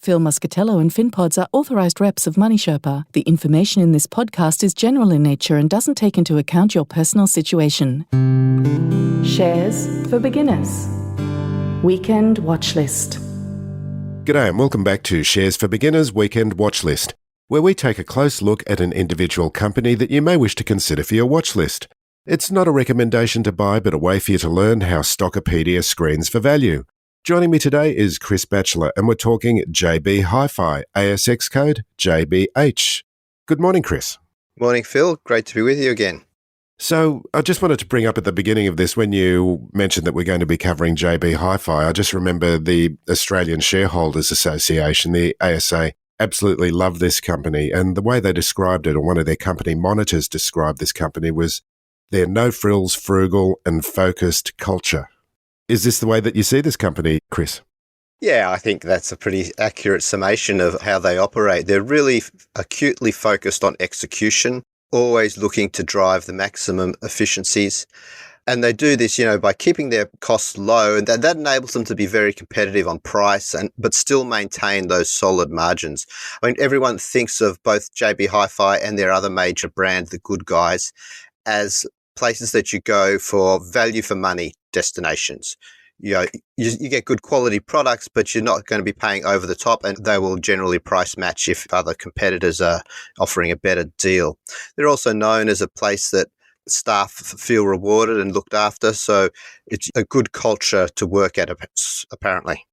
Phil Muscatello and Finpods are authorised reps of Money Sherpa. The information in this podcast is general in nature and doesn't take into account your personal situation. Shares for beginners. Weekend Watchlist. G'day and welcome back to Shares for Beginners Weekend Watchlist, where we take a close look at an individual company that you may wish to consider for your watchlist. It's not a recommendation to buy, but a way for you to learn how Stockopedia screens for value. Joining me today is Chris Batchelor, and we're talking JB Hi-Fi, ASX code JBH. Good morning, Chris. Morning, Phil. Great to be with you again. So I just wanted to bring up at the beginning of this, when you mentioned that we're going to be covering JB Hi-Fi, I just remember the Australian Shareholders Association, the ASA, absolutely loved this company. And the way they described it, or one of their company monitors described this company, was their no-frills, frugal and focused culture. Is this the way that you see this company, Chris? Yeah, I think that's a pretty accurate summation of how they operate. They're really acutely focused on execution, always looking to drive the maximum efficiencies. And they do this, by keeping their costs low, and that enables them to be very competitive on price, but still maintain those solid margins. I mean, everyone thinks of both JB Hi-Fi and their other major brand, The Good Guys, as places that you go for value for money destinations. You get good quality products, but you're not going to be paying over the top, and they will generally price match if other competitors are offering a better deal. They're also known as a place that staff feel rewarded and looked after, so it's a good culture to work at, apparently.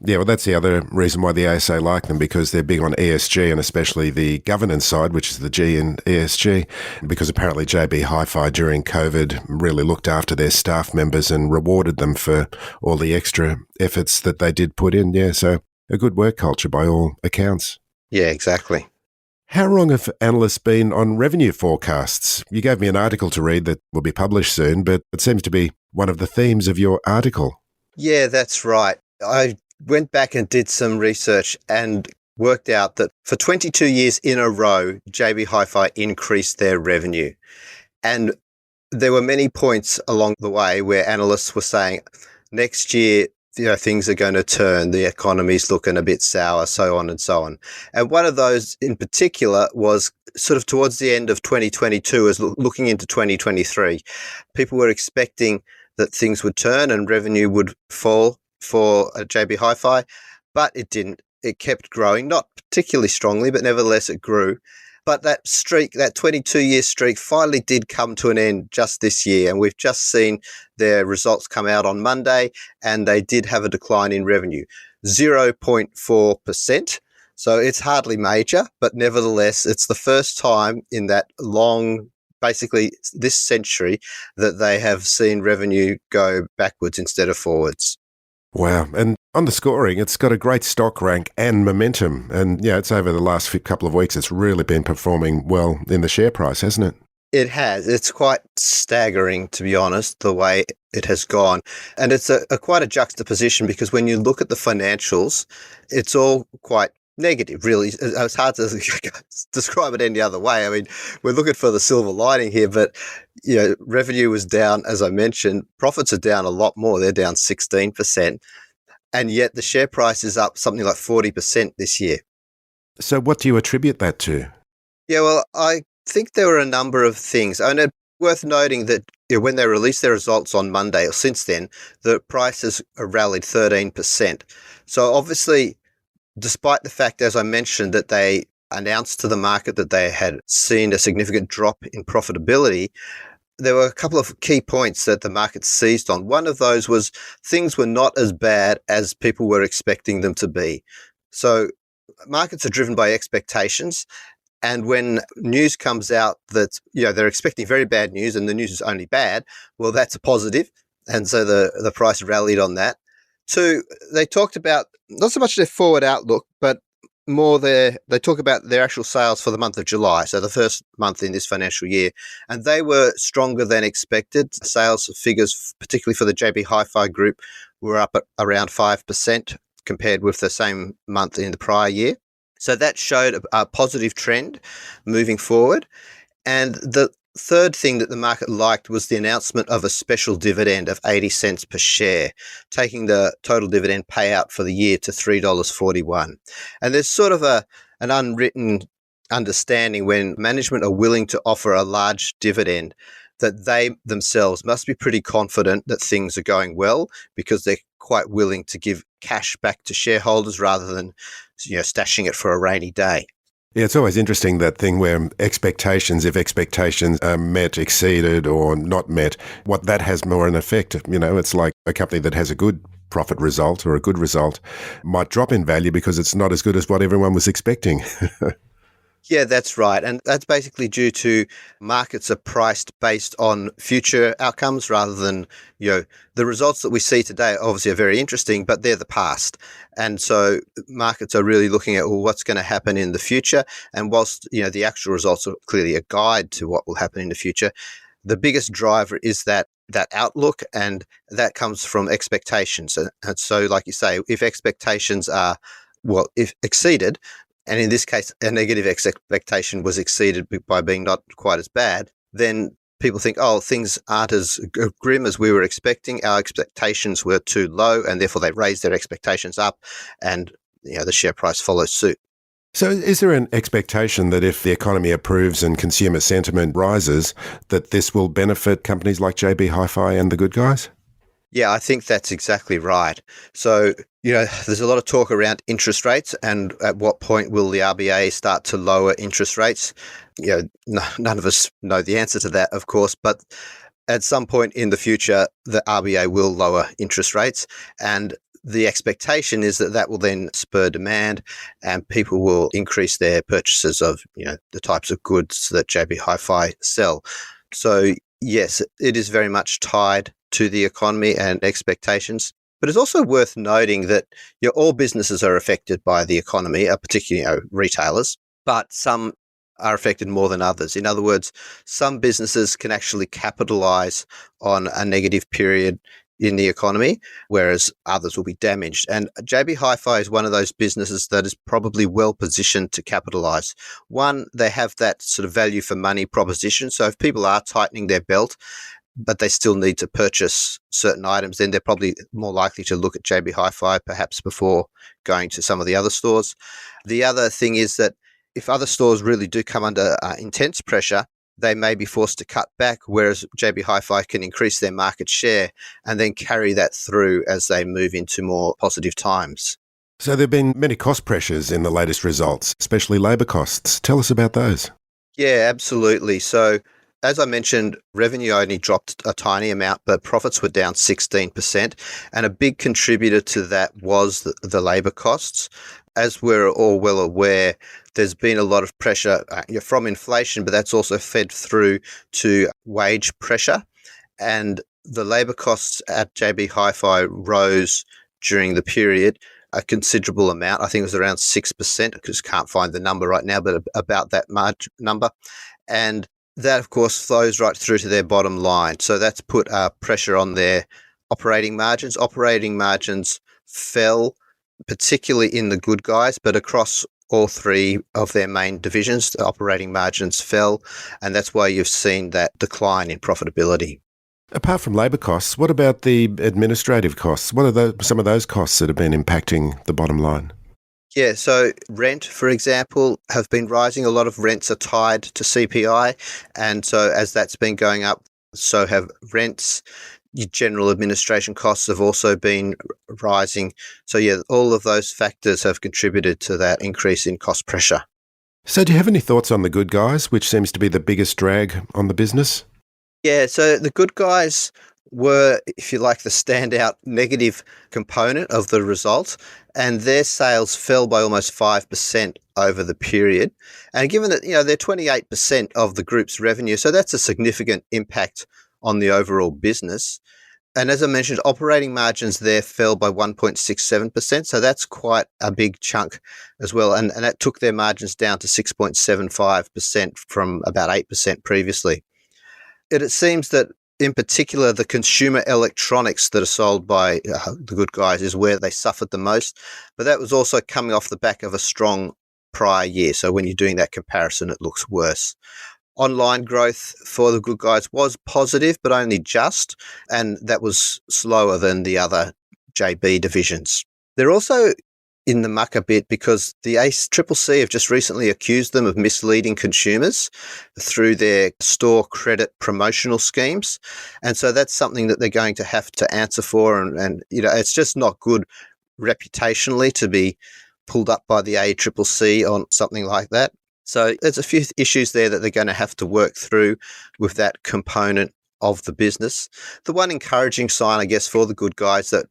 Yeah, well, that's the other reason why the ASA like them, because they're big on ESG and especially the governance side, which is the G in ESG, because apparently JB Hi-Fi during COVID really looked after their staff members and rewarded them for all the extra efforts that they did put in. Yeah, so a good work culture by all accounts. Yeah, exactly. How wrong have analysts been on revenue forecasts? You gave me an article to read that will be published soon, but it seems to be one of the themes of your article. Yeah, that's right. I went back and did some research and worked out that for 22 years in a row, JB Hi-Fi increased their revenue. And there were many points along the way where analysts were saying, next year, things are going to turn, the economy's looking a bit sour, so on and so on. And one of those in particular was sort of towards the end of 2022, as looking into 2023. People were expecting that things would turn and revenue would fall for JB Hi-Fi, but it didn't. It kept growing, not particularly strongly, but nevertheless it grew. But that streak, that 22-year streak, finally did come to an end just this year, and we've just seen their results come out on Monday, and they did have a decline in revenue, 0.4%. So it's hardly major, but nevertheless, it's the first time in that long, basically this century, that they have seen revenue go backwards instead of forwards. Wow. And on the scoring, it's got a great stock rank and momentum. And yeah, it's over the last couple of weeks, it's really been performing well in the share price, hasn't it? It has. It's quite staggering, to be honest, the way it has gone. And it's quite a juxtaposition, because when you look at the financials, it's all quite negative, really. It's hard to describe it any other way. I mean, we're looking for the silver lining here, but revenue was down, as I mentioned. Profits are down a lot more. They're down 16%. And yet the share price is up something like 40% this year. So what do you attribute that to? Yeah, well, I think there were a number of things. And it's worth noting that when they released their results on Monday, or since then, the price has rallied 13%. So obviously, despite the fact, as I mentioned, that they announced to the market that they had seen a significant drop in profitability, there were a couple of key points that the market seized on. One of those was things were not as bad as people were expecting them to be. So markets are driven by expectations. And when news comes out that they're expecting very bad news and the news is only bad, well, that's a positive. And so the price rallied on that. Two, they talked about not so much their forward outlook, but more they talk about their actual sales for the month of July, so the first month in this financial year, and they were stronger than expected. Sales figures, particularly for the JB Hi-Fi group, were up at around 5% compared with the same month in the prior year. So that showed a positive trend moving forward. And the third thing that the market liked was the announcement of a special dividend of 80 cents per share, taking the total dividend payout for the year to $3.41. And there's sort of an unwritten understanding when management are willing to offer a large dividend that they themselves must be pretty confident that things are going well, because they're quite willing to give cash back to shareholders rather than stashing it for a rainy day. Yeah, it's always interesting, that thing where expectations, if expectations are met, exceeded, or not met, what that has more an effect. It's like a company that has a good profit result or a good result might drop in value because it's not as good as what everyone was expecting. Yeah, that's right. And that's basically due to markets are priced based on future outcomes rather than, the results that we see today obviously are very interesting, but they're the past. And so markets are really looking at, what's going to happen in the future. And whilst, the actual results are clearly a guide to what will happen in the future, the biggest driver is that outlook, and that comes from expectations. And so, like you say, if expectations are, if exceeded, and in this case, a negative expectation was exceeded by being not quite as bad, then people think, things aren't as grim as we were expecting. Our expectations were too low, and therefore they raised their expectations up, and the share price follows suit. So is there an expectation that if the economy improves and consumer sentiment rises, that this will benefit companies like JB Hi-Fi and the good guys? Yeah, I think that's exactly right. So, there's a lot of talk around interest rates, and at what point will the RBA start to lower interest rates? None of us know the answer to that, of course, but at some point in the future, the RBA will lower interest rates, and the expectation is that will then spur demand, and people will increase their purchases of, the types of goods that JB Hi-Fi sell. So, yes, it is very much tied to the economy and expectations. But it's also worth noting that all businesses are affected by the economy, particularly retailers, but some are affected more than others. In other words, some businesses can actually capitalize on a negative period in the economy, whereas others will be damaged. And JB Hi-Fi is one of those businesses that is probably well positioned to capitalize. One, they have that sort of value for money proposition. So if people are tightening their belt, but they still need to purchase certain items, then they're probably more likely to look at JB Hi-Fi perhaps before going to some of the other stores. The other thing is that if other stores really do come under intense pressure, they may be forced to cut back, whereas JB Hi-Fi can increase their market share and then carry that through as they move into more positive times. So there have been many cost pressures in the latest results, especially labour costs. Tell us about those. Yeah, absolutely. So as I mentioned, revenue only dropped a tiny amount, but profits were down 16%. And a big contributor to that was the labour costs. As we're all well aware, there's been a lot of pressure from inflation, but that's also fed through to wage pressure. And the labour costs at JB Hi-Fi rose during the period a considerable amount. I think it was around 6%, because can't find the number right now, but about that number. And that, of course, flows right through to their bottom line. So that's put pressure on their operating margins. Operating margins fell, particularly in the good guys, but across all three of their main divisions, the operating margins fell, and that's why you've seen that decline in profitability. Apart from labour costs, what about the administrative costs? What are some of those costs that have been impacting the bottom line? Yeah, so rent, for example, have been rising. A lot of rents are tied to CPI, and so as that's been going up, so have rents. Your general administration costs have also been rising. So yeah, all of those factors have contributed to that increase in cost pressure. So do you have any thoughts on the good guys, which seems to be the biggest drag on the business? Yeah, so the good guys were, if you like, the standout negative component of the result, and their sales fell by almost 5% over the period. And given that, they're 28% of the group's revenue, so that's a significant impact on the overall business. And as I mentioned, operating margins there fell by 1.67%, so that's quite a big chunk as well. And that took their margins down to 6.75% from about 8% previously. It seems that, in particular, the consumer electronics that are sold by the good guys is where they suffered the most. But that was also coming off the back of a strong prior year. So when you're doing that comparison, it looks worse. Online growth for the Good Guys was positive, but only just, and that was slower than the other JB divisions. They're also in the muck a bit because the ACCC have just recently accused them of misleading consumers through their store credit promotional schemes. And so that's something that they're going to have to answer for. And it's just not good reputationally to be pulled up by the ACCC on something like that. So there's a few issues there that they're going to have to work through with that component of the business. The one encouraging sign, I guess, for the Good Guys that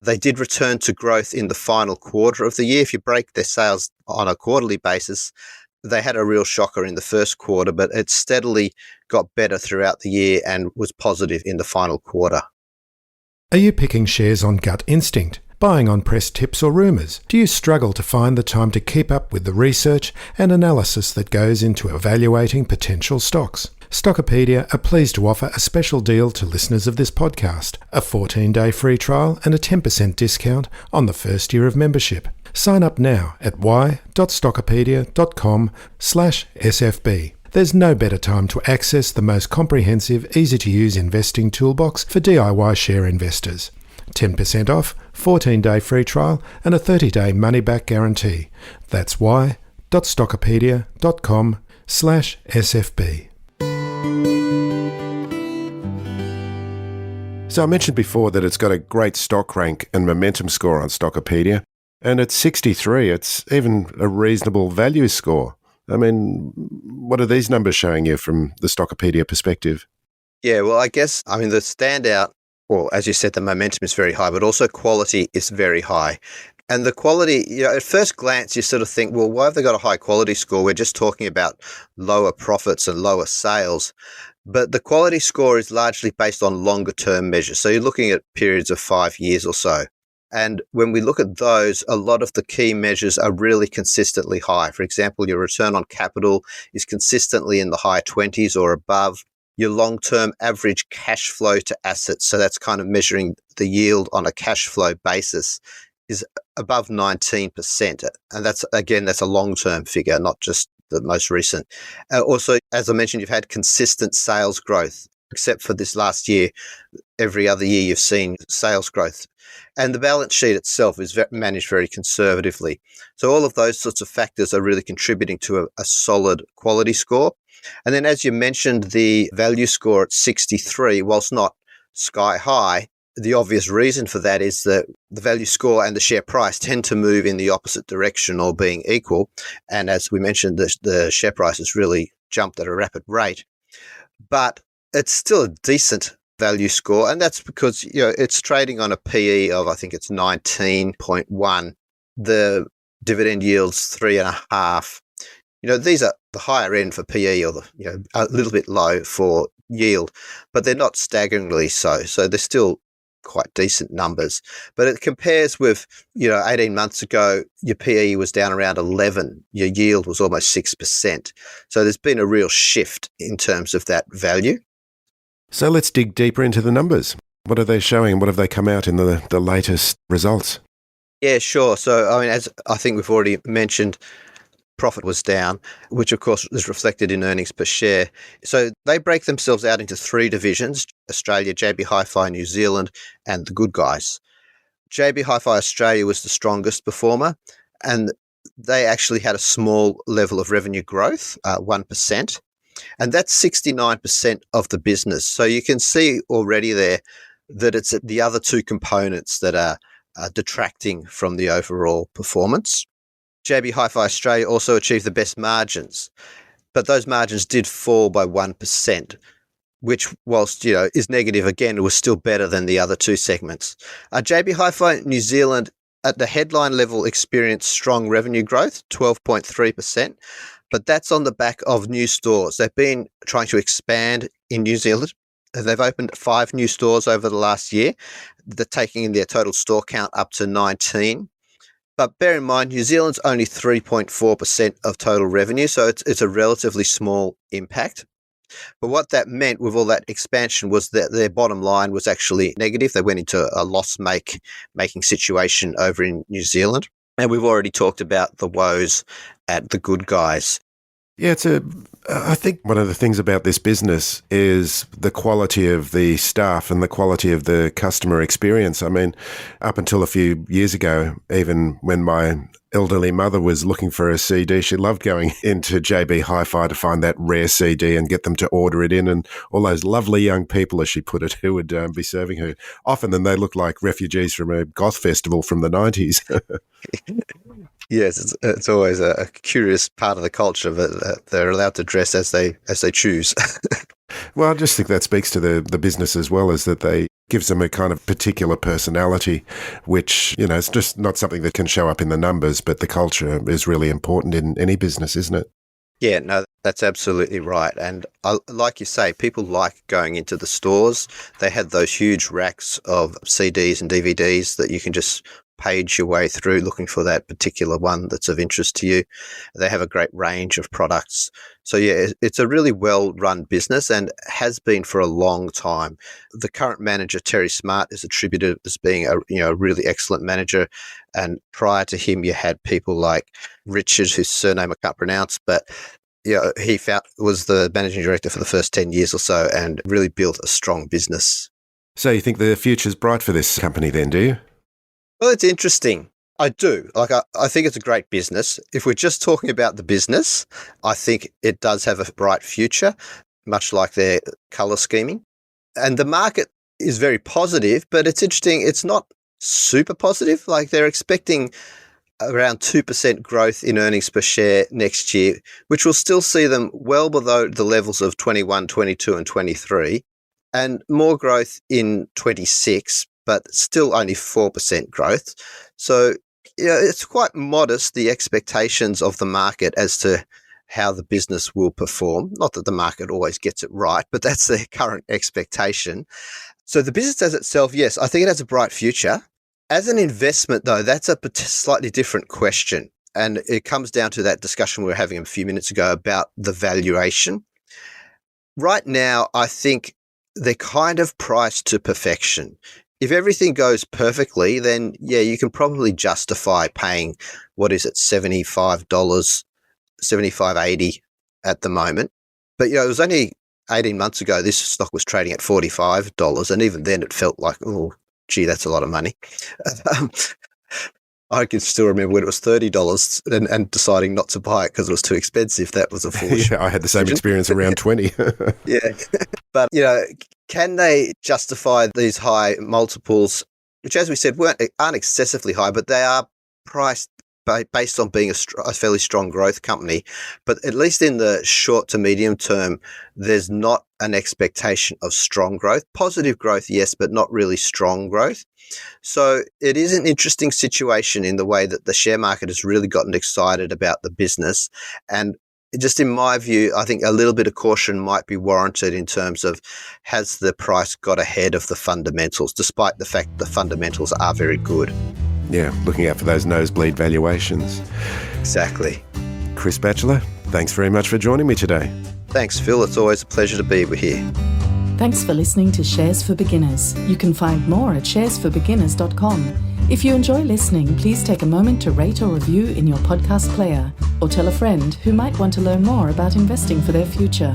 they did return to growth in the final quarter of the year. If you break their sales on a quarterly basis, they had a real shocker in the first quarter, but it steadily got better throughout the year and was positive in the final quarter. Are you picking shares on gut instinct? Buying on press tips or rumours? Do you struggle to find the time to keep up with the research and analysis that goes into evaluating potential stocks? Stockopedia are pleased to offer a special deal to listeners of this podcast, a 14-day free trial and a 10% discount on the first year of membership. Sign up now at y.stockopedia.com/SFB. There's no better time to access the most comprehensive, easy-to-use investing toolbox for DIY share investors. 10% off, 14-day free trial and a 30-day money-back guarantee. That's y.stockopedia.com/SFB. So I mentioned before that it's got a great stock rank and momentum score on Stockopedia, and at 63, it's even a reasonable value score. I mean, what are these numbers showing you from the Stockopedia perspective? Yeah, well, I guess, the standout, well, as you said, the momentum is very high, but also quality is very high. And the quality, at first glance, you sort of think, well, why have they got a high quality score? We're just talking about lower profits and lower sales. But the quality score is largely based on longer term measures. So you're looking at periods of 5 years or so. And when we look at those, a lot of the key measures are really consistently high. For example, your return on capital is consistently in the high 20s or above. Your long-term average cash flow to assets, so that's kind of measuring the yield on a cash flow basis, is above 19%. And that's a long-term figure, not just the most recent. Also, as I mentioned, you've had consistent sales growth, except for this last year. Every other year you've seen sales growth. And the balance sheet itself is managed very conservatively. So all of those sorts of factors are really contributing to a solid quality score. And then, as you mentioned, the value score at 63, whilst not sky high, the obvious reason for that is that the value score and the share price tend to move in the opposite direction or being equal. And as we mentioned, the share price has really jumped at a rapid rate. But it's still a decent value score, and that's because it's trading on a PE of, I think it's 19.1. The dividend yield's 3.5. These are the higher end for PE, or a little bit low for yield, but they're not staggeringly so. So they're still quite decent numbers. But it compares with, 18 months ago, your PE was down around 11. Your yield was almost 6%. So there's been a real shift in terms of that value. So let's dig deeper into the numbers. What are they showing? What have they come out in the latest results? Yeah, sure. So, as I think we've already mentioned, profit was down, which of course is reflected in earnings per share. So they break themselves out into 3 divisions: Australia, JB Hi-Fi New Zealand, and the Good Guys. JB Hi-Fi Australia was the strongest performer, and they actually had a small level of revenue growth, 1%. And that's 69% of the business. So you can see already there that it's the other 2 components that are detracting from the overall performance. JB Hi-Fi Australia also achieved the best margins, but those margins did fall by 1%, which, whilst is negative, again, it was still better than the other 2 segments. JB Hi-Fi New Zealand, at the headline level, experienced strong revenue growth, 12.3%, but that's on the back of new stores. They've been trying to expand in New Zealand. They've opened 5 new stores over the last year. They're taking their total store count up to 19. But bear in mind, New Zealand's only 3.4% of total revenue, so it's a relatively small impact. But what that meant with all that expansion was that their bottom line was actually negative. They went into a loss-making situation over in New Zealand. And we've already talked about the woes at the Good Guys. Yeah, I think one of the things about this business is the quality of the staff and the quality of the customer experience. I mean, up until a few years ago, even when my elderly mother was looking for a CD, she loved going into JB Hi-Fi to find that rare CD and get them to order it in, and all those lovely young people, as she put it, who would be serving her. Often then they look like refugees from a goth festival from the 90s. Yes, it's always a curious part of the culture that they're allowed to dress as they choose. Well, I just think that speaks to the business as well, is that they gives them a kind of particular personality, which, it's just not something that can show up in the numbers, but the culture is really important in any business, isn't it? Yeah, no, that's absolutely right. And like you say, people like going into the stores. They had those huge racks of CDs and DVDs that you can just page your way through looking for that particular one that's of interest to you. They have a great range of products. So yeah, it's a really well-run business and has been for a long time. The current manager, Terry Smart, is attributed as being a really excellent manager. And prior to him, you had people like Richard, whose surname I can't pronounce, but he was the managing director for the first 10 years or so and really built a strong business. So you think the future's bright for this company then, do you? Well, it's interesting. I do. I think it's a great business. If we're just talking about the business, I think it does have a bright future, much like their colour scheming. And the market is very positive, but it's interesting. It's not super positive. Like, they're expecting around 2% growth in earnings per share next year, which will still see them well below the levels of 21, 22 and 23, and more growth in 26, but still only 4% growth. So, it's quite modest, the expectations of the market as to how the business will perform. Not that the market always gets it right, but that's their current expectation. So the business as itself, yes, I think it has a bright future. As an investment, though, that's a slightly different question. And it comes down to that discussion we were having a few minutes ago about the valuation. Right now, I think they're kind of priced to perfection. If everything goes perfectly, then, yeah, you can probably justify paying, $75, $75.80 at the moment. But, it was only 18 months ago this stock was trading at $45, and even then it felt like, oh, gee, that's a lot of money. I can still remember when it was $30 and deciding not to buy it because it was too expensive. That was a foolish. Yeah, I had the same experience around 20. Yeah. But, can they justify these high multiples, which, as we said, aren't excessively high, but they are priced based on being a fairly strong growth company. But at least in the short to medium term, there's not an expectation of strong growth. Positive growth, yes, but not really strong growth. So it is an interesting situation in the way that the share market has really gotten excited about the business. And just in my view, I think a little bit of caution might be warranted in terms of, has the price got ahead of the fundamentals, despite the fact the fundamentals are very good. Yeah, looking out for those nosebleed valuations. Exactly. Chris Batchelor, thanks very much for joining me today. Thanks, Phil. It's always a pleasure to be here. Thanks for listening to Shares for Beginners. You can find more at sharesforbeginners.com. If you enjoy listening, please take a moment to rate or review in your podcast player, or tell a friend who might want to learn more about investing for their future.